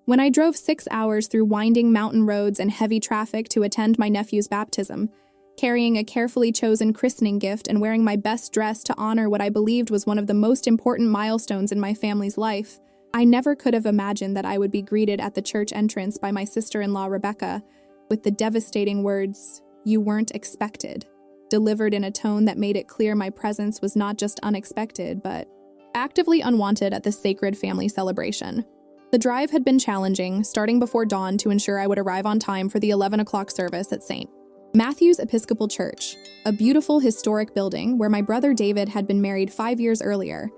When I drove 6 hours through winding mountain roads and heavy traffic to attend my nephew's baptism, carrying a carefully chosen christening gift and wearing my best dress to honor what I believed was one of the most important milestones in my family's life, I never could have imagined that I would be greeted at the church entrance by my sister-in-law Rebecca with the devastating words, "You weren't expected," delivered in a tone that made it clear my presence was not just unexpected, but actively unwanted at this sacred family celebration. The drive had been challenging, starting before dawn to ensure I would arrive on time for the 11 o'clock service at St. Matthew's Episcopal Church, a beautiful historic building where my brother David had been married 5 years earlier,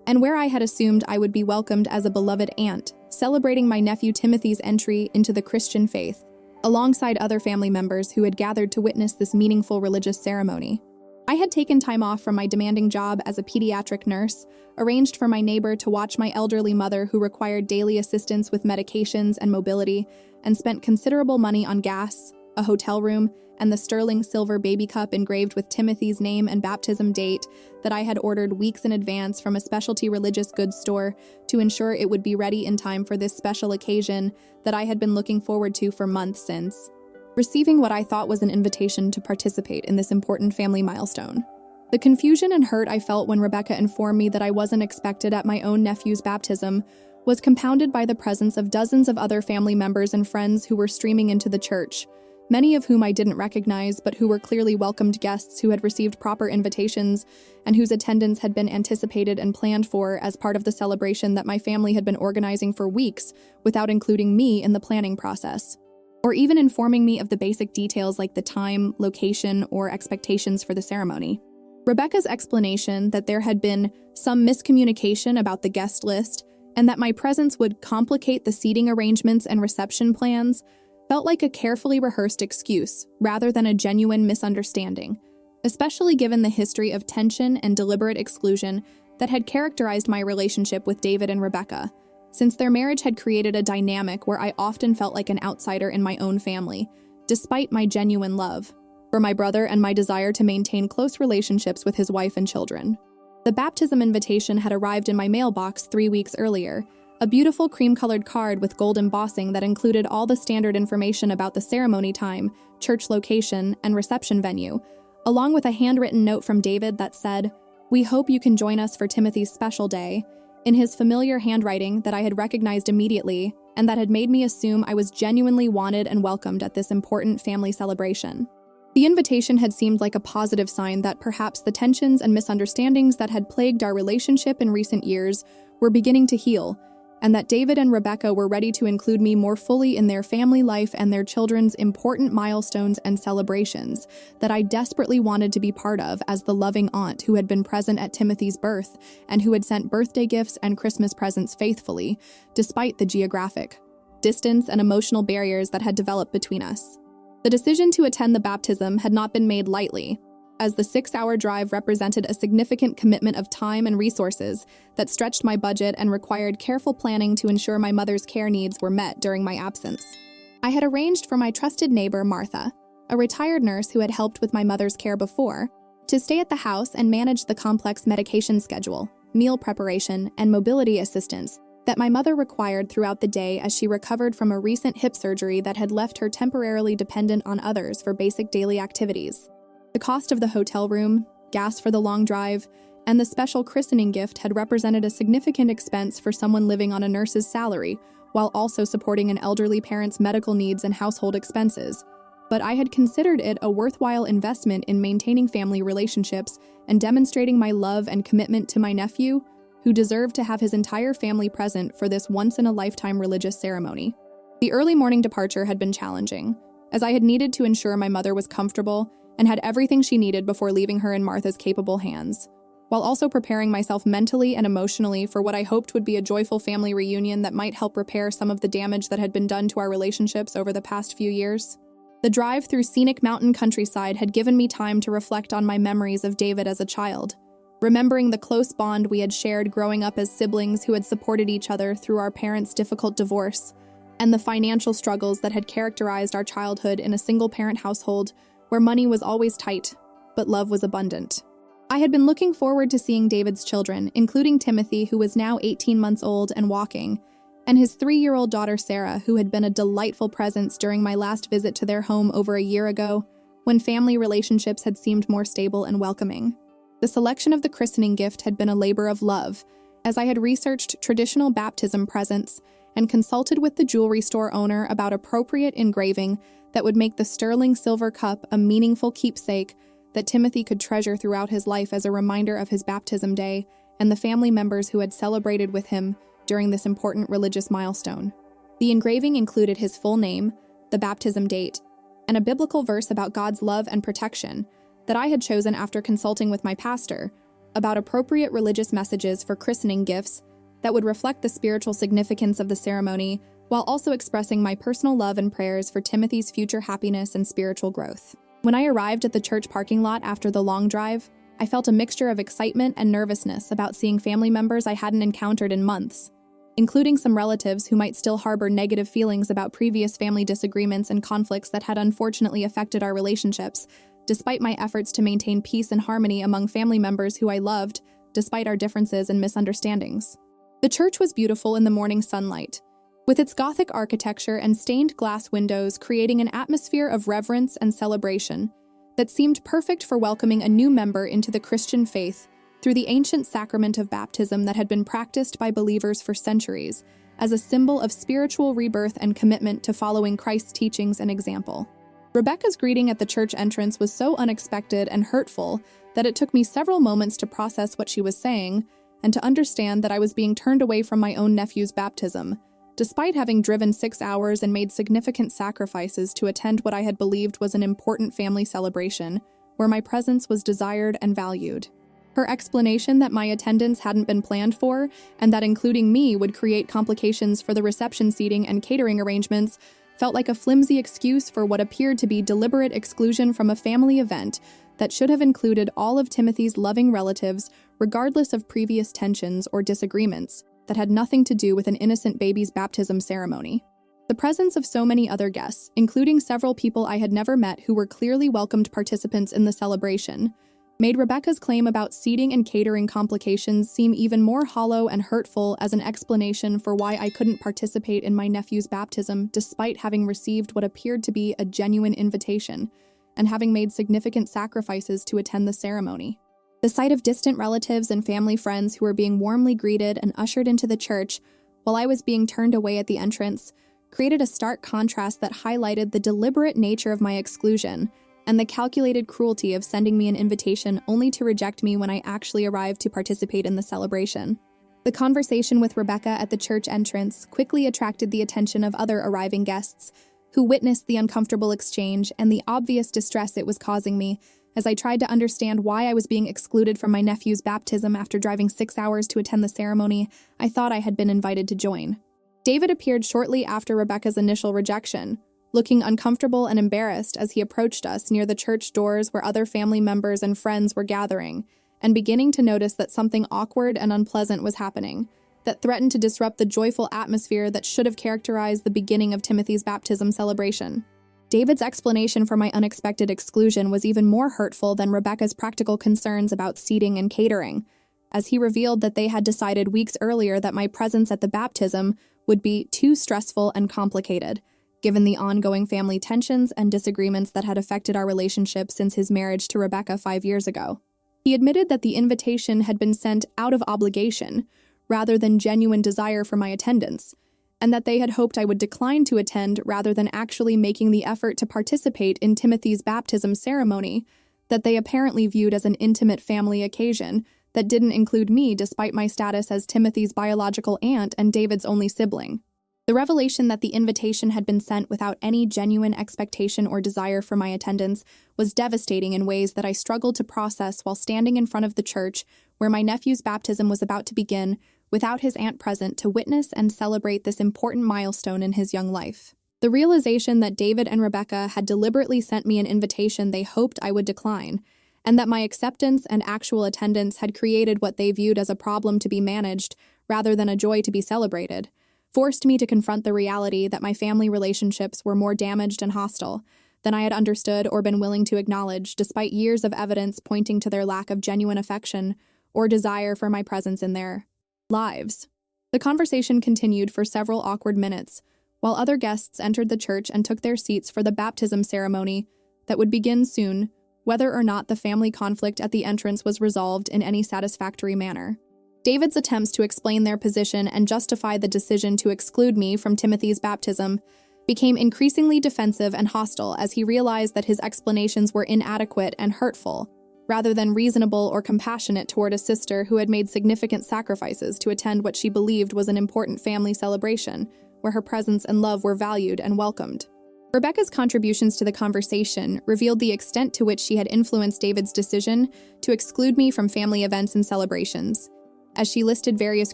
and where I had assumed I would be welcomed as a beloved aunt, celebrating my nephew Timothy's entry into the Christian faith, alongside other family members who had gathered to witness this meaningful religious ceremony. I had taken time off from my demanding job as a pediatric nurse, arranged for my neighbor to watch my elderly mother who required daily assistance with medications and mobility, and spent considerable money on gas, a hotel room, and the sterling silver baby cup engraved with Timothy's name and baptism date that I had ordered weeks in advance from a specialty religious goods store to ensure it would be ready in time for this special occasion that I had been looking forward to for months since receiving what I thought was an invitation to participate in this important family milestone. The confusion and hurt I felt when Rebecca informed me that I wasn't expected at my own nephew's baptism was compounded by the presence of dozens of other family members and friends who were streaming into the church, many of whom I didn't recognize but who were clearly welcomed guests who had received proper invitations and whose attendance had been anticipated and planned for as part of the celebration that my family had been organizing for weeks without including me in the planning process, or even informing me of the basic details like the time, location, or expectations for the ceremony. Rebecca's explanation that there had been some miscommunication about the guest list and that my presence would complicate the seating arrangements and reception plans felt like a carefully rehearsed excuse rather than a genuine misunderstanding, especially given the history of tension and deliberate exclusion that had characterized my relationship with David and Rebecca, since their marriage had created a dynamic where I often felt like an outsider in my own family, despite my genuine love for my brother and my desire to maintain close relationships with his wife and children. The baptism invitation had arrived in my mailbox 3 weeks earlier, a beautiful cream-colored card with gold embossing that included all the standard information about the ceremony time, church location, and reception venue, along with a handwritten note from David that said, "We hope you can join us for Timothy's special day," in his familiar handwriting that I had recognized immediately and that had made me assume I was genuinely wanted and welcomed at this important family celebration. The invitation had seemed like a positive sign that perhaps the tensions and misunderstandings that had plagued our relationship in recent years were beginning to heal, and that David and Rebecca were ready to include me more fully in their family life and their children's important milestones and celebrations that I desperately wanted to be part of as the loving aunt who had been present at Timothy's birth and who had sent birthday gifts and Christmas presents faithfully, despite the geographic distance and emotional barriers that had developed between us. The decision to attend the baptism had not been made lightly, as the 6-hour drive represented a significant commitment of time and resources that stretched my budget and required careful planning to ensure my mother's care needs were met during my absence. I had arranged for my trusted neighbor, Martha, a retired nurse who had helped with my mother's care before, to stay at the house and manage the complex medication schedule, meal preparation, and mobility assistance that my mother required throughout the day as she recovered from a recent hip surgery that had left her temporarily dependent on others for basic daily activities. The cost of the hotel room, gas for the long drive, and the special christening gift had represented a significant expense for someone living on a nurse's salary, while also supporting an elderly parent's medical needs and household expenses. But I had considered it a worthwhile investment in maintaining family relationships and demonstrating my love and commitment to my nephew, who deserved to have his entire family present for this once-in-a-lifetime religious ceremony. The early morning departure had been challenging, as I had needed to ensure my mother was comfortable and had everything she needed before leaving her in Martha's capable hands, while also preparing myself mentally and emotionally for what I hoped would be a joyful family reunion that might help repair some of the damage that had been done to our relationships over the past few years. The drive through scenic mountain countryside had given me time to reflect on my memories of David as a child, remembering the close bond we had shared growing up as siblings who had supported each other through our parents' difficult divorce, and the financial struggles that had characterized our childhood in a single-parent household where money was always tight, but love was abundant. I had been looking forward to seeing David's children, including Timothy, who was now 18 months old and walking, and his 3-year-old daughter Sarah, who had been a delightful presence during my last visit to their home over a year ago, when family relationships had seemed more stable and welcoming. The selection of the christening gift had been a labor of love, as I had researched traditional baptism presents and consulted with the jewelry store owner about appropriate engraving that would make the sterling silver cup a meaningful keepsake that Timothy could treasure throughout his life as a reminder of his baptism day and the family members who had celebrated with him during this important religious milestone. The engraving included his full name, the baptism date, and a biblical verse about God's love and protection that I had chosen after consulting with my pastor about appropriate religious messages for christening gifts that would reflect the spiritual significance of the ceremony while also expressing my personal love and prayers for Timothy's future happiness and spiritual growth. When I arrived at the church parking lot after the long drive, I felt a mixture of excitement and nervousness about seeing family members I hadn't encountered in months, including some relatives who might still harbor negative feelings about previous family disagreements and conflicts that had unfortunately affected our relationships, despite my efforts to maintain peace and harmony among family members who I loved, despite our differences and misunderstandings. The church was beautiful in the morning sunlight, with its Gothic architecture and stained glass windows creating an atmosphere of reverence and celebration that seemed perfect for welcoming a new member into the Christian faith through the ancient sacrament of baptism that had been practiced by believers for centuries as a symbol of spiritual rebirth and commitment to following Christ's teachings and example. Rebecca's greeting at the church entrance was so unexpected and hurtful that it took me several moments to process what she was saying and to understand that I was being turned away from my own nephew's baptism, despite having driven 6 hours and made significant sacrifices to attend what I had believed was an important family celebration, where my presence was desired and valued. Her explanation that my attendance hadn't been planned for, and that including me would create complications for the reception seating and catering arrangements, felt like a flimsy excuse for what appeared to be deliberate exclusion from a family event that should have included all of Timothy's loving relatives, regardless of previous tensions or disagreements, that had nothing to do with an innocent baby's baptism ceremony. The presence of so many other guests, including several people I had never met who were clearly welcomed participants in the celebration, made Rebecca's claim about seating and catering complications seem even more hollow and hurtful as an explanation for why I couldn't participate in my nephew's baptism despite having received what appeared to be a genuine invitation and having made significant sacrifices to attend the ceremony. The sight of distant relatives and family friends who were being warmly greeted and ushered into the church while I was being turned away at the entrance created a stark contrast that highlighted the deliberate nature of my exclusion and the calculated cruelty of sending me an invitation only to reject me when I actually arrived to participate in the celebration. The conversation with Rebecca at the church entrance quickly attracted the attention of other arriving guests, who witnessed the uncomfortable exchange and the obvious distress it was causing me as I tried to understand why I was being excluded from my nephew's baptism after driving 6 hours to attend the ceremony I thought I had been invited to join. David appeared shortly after Rebecca's initial rejection, looking uncomfortable and embarrassed as he approached us near the church doors where other family members and friends were gathering, and beginning to notice that something awkward and unpleasant was happening, that threatened to disrupt the joyful atmosphere that should have characterized the beginning of Timothy's baptism celebration. David's explanation for my unexpected exclusion was even more hurtful than Rebecca's practical concerns about seating and catering, as he revealed that they had decided weeks earlier that my presence at the baptism would be too stressful and complicated, given the ongoing family tensions and disagreements that had affected our relationship since his marriage to Rebecca 5 years ago. He admitted that the invitation had been sent out of obligation, rather than genuine desire for my attendance, and that they had hoped I would decline to attend rather than actually making the effort to participate in Timothy's baptism ceremony, that they apparently viewed as an intimate family occasion that didn't include me despite my status as Timothy's biological aunt and David's only sibling. The revelation that the invitation had been sent without any genuine expectation or desire for my attendance was devastating in ways that I struggled to process while standing in front of the church where my nephew's baptism was about to begin, without his aunt present to witness and celebrate this important milestone in his young life. The realization that David and Rebecca had deliberately sent me an invitation they hoped I would decline, and that my acceptance and actual attendance had created what they viewed as a problem to be managed rather than a joy to be celebrated, forced me to confront the reality that my family relationships were more damaged and hostile than I had understood or been willing to acknowledge, despite years of evidence pointing to their lack of genuine affection or desire for my presence in their lives. The conversation continued for several awkward minutes, while other guests entered the church and took their seats for the baptism ceremony that would begin soon, whether or not the family conflict at the entrance was resolved in any satisfactory manner. David's attempts to explain their position and justify the decision to exclude me from Timothy's baptism became increasingly defensive and hostile as he realized that his explanations were inadequate and hurtful, rather than reasonable or compassionate toward a sister who had made significant sacrifices to attend what she believed was an important family celebration, where her presence and love were valued and welcomed. Rebecca's contributions to the conversation revealed the extent to which she had influenced David's decision to exclude me from family events and celebrations, as she listed various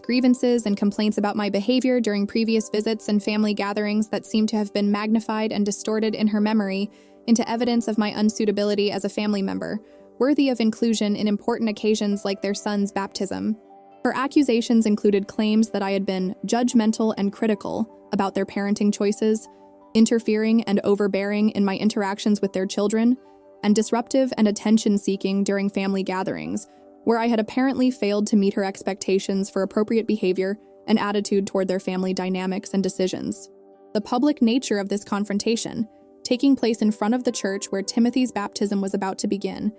grievances and complaints about my behavior during previous visits and family gatherings that seemed to have been magnified and distorted in her memory into evidence of my unsuitability as a family member, worthy of inclusion in important occasions like their son's baptism. Her accusations included claims that I had been judgmental and critical about their parenting choices, interfering and overbearing in my interactions with their children, and disruptive and attention-seeking during family gatherings, where I had apparently failed to meet her expectations for appropriate behavior and attitude toward their family dynamics and decisions. The public nature of this confrontation, taking place in front of the church where Timothy's baptism was about to begin,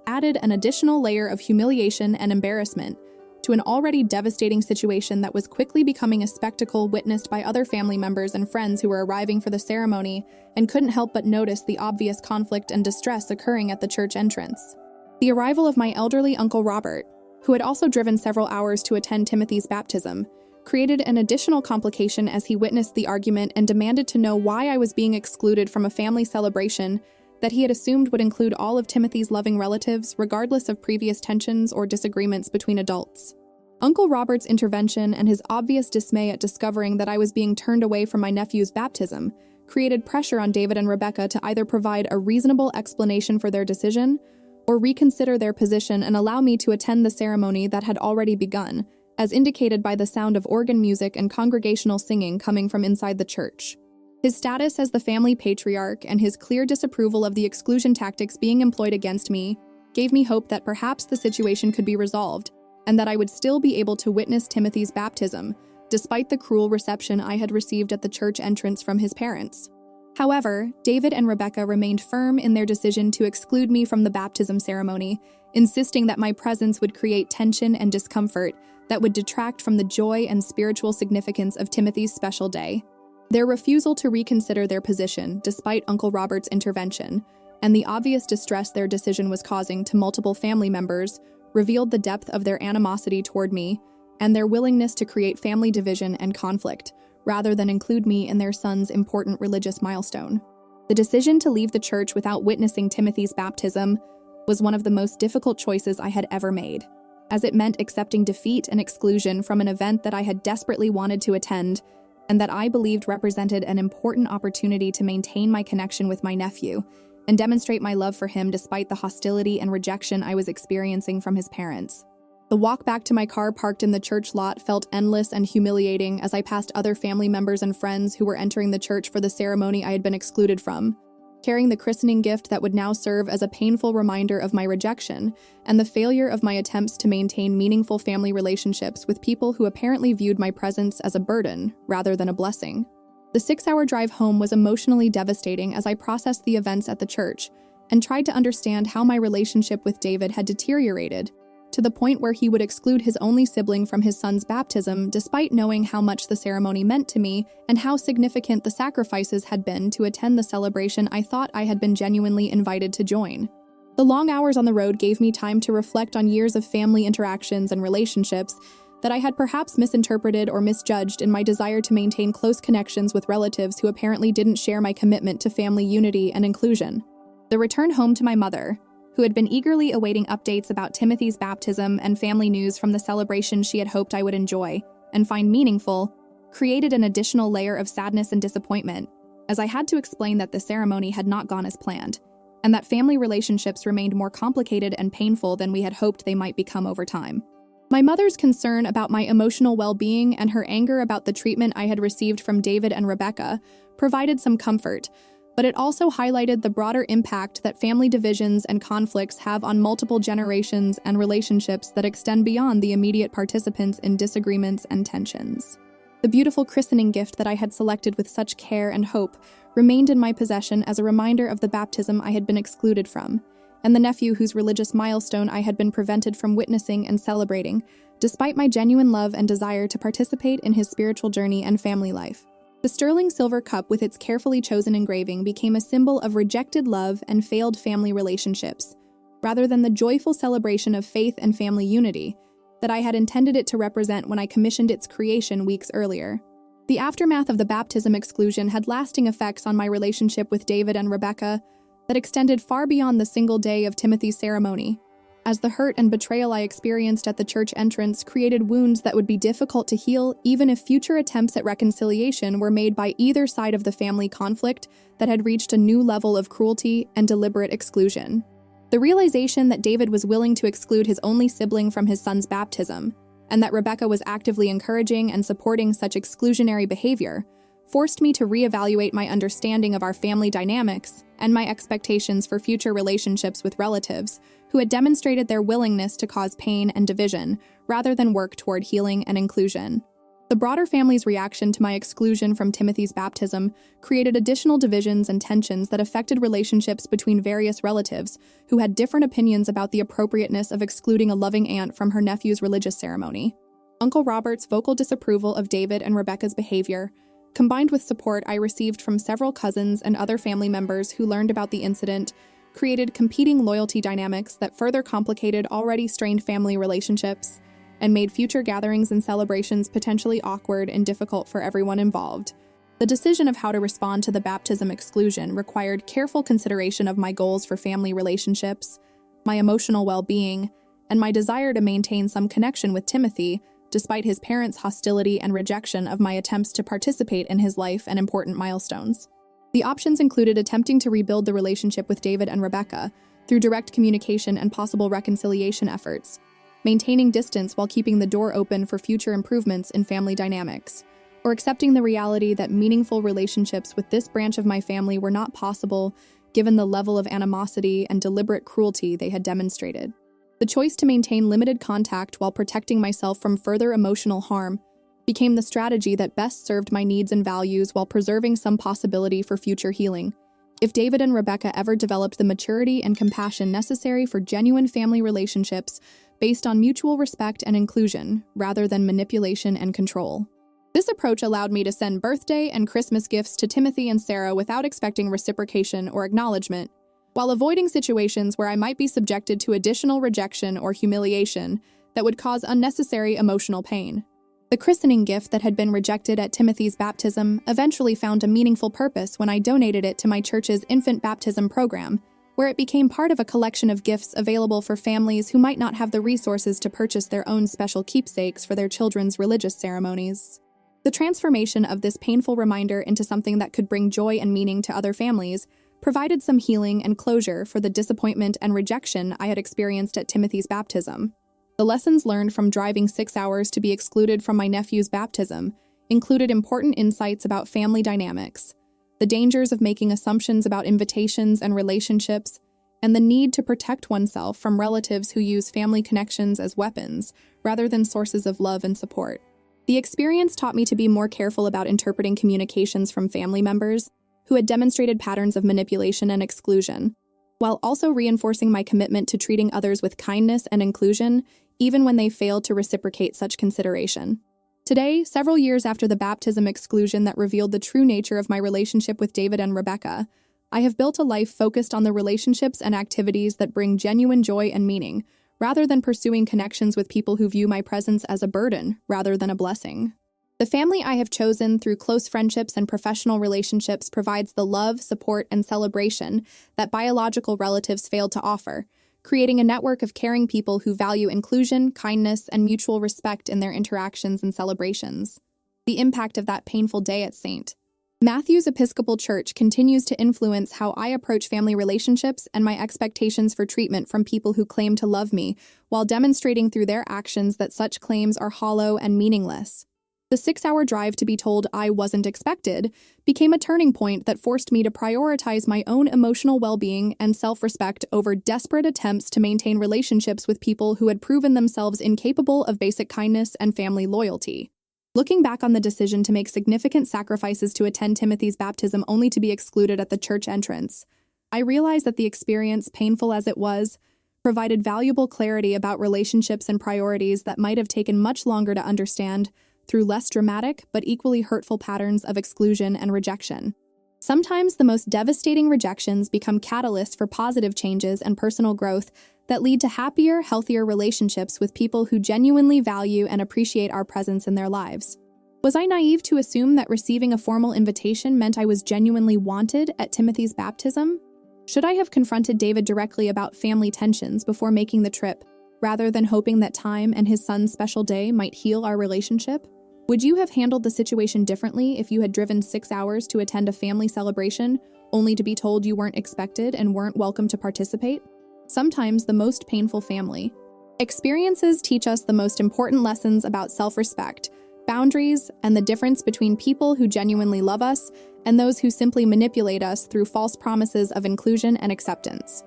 added an additional layer of humiliation and embarrassment to an already devastating situation that was quickly becoming a spectacle witnessed by other family members and friends who were arriving for the ceremony and couldn't help but notice the obvious conflict and distress occurring at the church entrance. The arrival of my elderly Uncle Robert, who had also driven several hours to attend Timothy's baptism, created an additional complication as he witnessed the argument and demanded to know why I was being excluded from a family celebration that he had assumed would include all of Timothy's loving relatives, regardless of previous tensions or disagreements between adults. Uncle Robert's intervention and his obvious dismay at discovering that I was being turned away from my nephew's baptism created pressure on David and Rebecca to either provide a reasonable explanation for their decision or reconsider their position and allow me to attend the ceremony that had already begun, as indicated by the sound of organ music and congregational singing coming from inside the church. His status as the family patriarch and his clear disapproval of the exclusion tactics being employed against me gave me hope that perhaps the situation could be resolved, and that I would still be able to witness Timothy's baptism, despite the cruel reception I had received at the church entrance from his parents. However, David and Rebecca remained firm in their decision to exclude me from the baptism ceremony, insisting that my presence would create tension and discomfort that would detract from the joy and spiritual significance of Timothy's special day. Their refusal to reconsider their position, despite Uncle Robert's intervention, and the obvious distress their decision was causing to multiple family members, revealed the depth of their animosity toward me and their willingness to create family division and conflict, rather than include me in their son's important religious milestone. The decision to leave the church without witnessing Timothy's baptism was one of the most difficult choices I had ever made, as it meant accepting defeat and exclusion from an event that I had desperately wanted to attend and that I believed represented an important opportunity to maintain my connection with my nephew and demonstrate my love for him despite the hostility and rejection I was experiencing from his parents. The walk back to my car parked in the church lot felt endless and humiliating as I passed other family members and friends who were entering the church for the ceremony I had been excluded from, carrying the christening gift that would now serve as a painful reminder of my rejection and the failure of my attempts to maintain meaningful family relationships with people who apparently viewed my presence as a burden rather than a blessing. The 6-hour drive home was emotionally devastating as I processed the events at the church and tried to understand how my relationship with David had deteriorated, to the point where he would exclude his only sibling from his son's baptism despite knowing how much the ceremony meant to me and how significant the sacrifices had been to attend the celebration I thought I had been genuinely invited to join. The long hours on the road gave me time to reflect on years of family interactions and relationships that I had perhaps misinterpreted or misjudged in my desire to maintain close connections with relatives who apparently didn't share my commitment to family unity and inclusion. The return home to my mother, who had been eagerly awaiting updates about Timothy's baptism and family news from the celebration she had hoped I would enjoy and find meaningful, created an additional layer of sadness and disappointment, as I had to explain that the ceremony had not gone as planned, and that family relationships remained more complicated and painful than we had hoped they might become over time. My mother's concern about my emotional well-being and her anger about the treatment I had received from David and Rebecca provided some comfort, but it also highlighted the broader impact that family divisions and conflicts have on multiple generations and relationships that extend beyond the immediate participants in disagreements and tensions. The beautiful christening gift that I had selected with such care and hope remained in my possession as a reminder of the baptism I had been excluded from, and the nephew whose religious milestone I had been prevented from witnessing and celebrating, despite my genuine love and desire to participate in his spiritual journey and family life. The sterling silver cup with its carefully chosen engraving became a symbol of rejected love and failed family relationships, rather than the joyful celebration of faith and family unity that I had intended it to represent when I commissioned its creation weeks earlier. The aftermath of the baptism exclusion had lasting effects on my relationship with David and Rebecca that extended far beyond the single day of Timothy's ceremony, as the hurt and betrayal I experienced at the church entrance created wounds that would be difficult to heal even if future attempts at reconciliation were made by either side of the family conflict that had reached a new level of cruelty and deliberate exclusion. The realization that David was willing to exclude his only sibling from his son's baptism, and that Rebecca was actively encouraging and supporting such exclusionary behavior, forced me to reevaluate my understanding of our family dynamics and my expectations for future relationships with relatives who had demonstrated their willingness to cause pain and division rather than work toward healing and inclusion. The broader family's reaction to my exclusion from Timothy's baptism created additional divisions and tensions that affected relationships between various relatives who had different opinions about the appropriateness of excluding a loving aunt from her nephew's religious ceremony. Uncle Robert's vocal disapproval of David and Rebecca's behavior, combined with support I received from several cousins and other family members who learned about the incident, created competing loyalty dynamics that further complicated already strained family relationships and made future gatherings and celebrations potentially awkward and difficult for everyone involved. The decision of how to respond to the baptism exclusion required careful consideration of my goals for family relationships, my emotional well-being, and my desire to maintain some connection with Timothy, despite his parents' hostility and rejection of my attempts to participate in his life and important milestones. The options included attempting to rebuild the relationship with David and Rebecca through direct communication and possible reconciliation efforts, maintaining distance while keeping the door open for future improvements in family dynamics, or accepting the reality that meaningful relationships with this branch of my family were not possible given the level of animosity and deliberate cruelty they had demonstrated. The choice to maintain limited contact while protecting myself from further emotional harm became the strategy that best served my needs and values while preserving some possibility for future healing. If David and Rebecca ever developed the maturity and compassion necessary for genuine family relationships based on mutual respect and inclusion, rather than manipulation and control. This approach allowed me to send birthday and Christmas gifts to Timothy and Sarah without expecting reciprocation or acknowledgement, while avoiding situations where I might be subjected to additional rejection or humiliation that would cause unnecessary emotional pain. The christening gift that had been rejected at Timothy's baptism eventually found a meaningful purpose when I donated it to my church's infant baptism program, where it became part of a collection of gifts available for families who might not have the resources to purchase their own special keepsakes for their children's religious ceremonies. The transformation of this painful reminder into something that could bring joy and meaning to other families provided some healing and closure for the disappointment and rejection I had experienced at Timothy's baptism. The lessons learned from driving 6 hours to be excluded from my nephew's baptism included important insights about family dynamics, the dangers of making assumptions about invitations and relationships, and the need to protect oneself from relatives who use family connections as weapons rather than sources of love and support. The experience taught me to be more careful about interpreting communications from family members who had demonstrated patterns of manipulation and exclusion, while also reinforcing my commitment to treating others with kindness and inclusion, even when they failed to reciprocate such consideration. Today, several years after the baptism exclusion that revealed the true nature of my relationship with David and Rebecca, I have built a life focused on the relationships and activities that bring genuine joy and meaning, rather than pursuing connections with people who view my presence as a burden rather than a blessing. The family I have chosen through close friendships and professional relationships provides the love, support, and celebration that biological relatives failed to offer, creating a network of caring people who value inclusion, kindness, and mutual respect in their interactions and celebrations. The impact of that painful day at St. Matthew's Episcopal Church continues to influence how I approach family relationships and my expectations for treatment from people who claim to love me, while demonstrating through their actions that such claims are hollow and meaningless. The 6-hour drive to be told I wasn't expected became a turning point that forced me to prioritize my own emotional well-being and self-respect over desperate attempts to maintain relationships with people who had proven themselves incapable of basic kindness and family loyalty. Looking back on the decision to make significant sacrifices to attend Timothy's baptism only to be excluded at the church entrance, I realized that the experience, painful as it was, provided valuable clarity about relationships and priorities that might have taken much longer to understand through less dramatic but equally hurtful patterns of exclusion and rejection. Sometimes the most devastating rejections become catalysts for positive changes and personal growth that lead to happier, healthier relationships with people who genuinely value and appreciate our presence in their lives. Was I naive to assume that receiving a formal invitation meant I was genuinely wanted at Timothy's baptism? Should I have confronted David directly about family tensions before making the trip, rather than hoping that time and his son's special day might heal our relationship? Would you have handled the situation differently if you had driven 6 hours to attend a family celebration, only to be told you weren't expected and weren't welcome to participate? Sometimes the most painful family experiences teach us the most important lessons about self-respect, boundaries, and the difference between people who genuinely love us and those who simply manipulate us through false promises of inclusion and acceptance.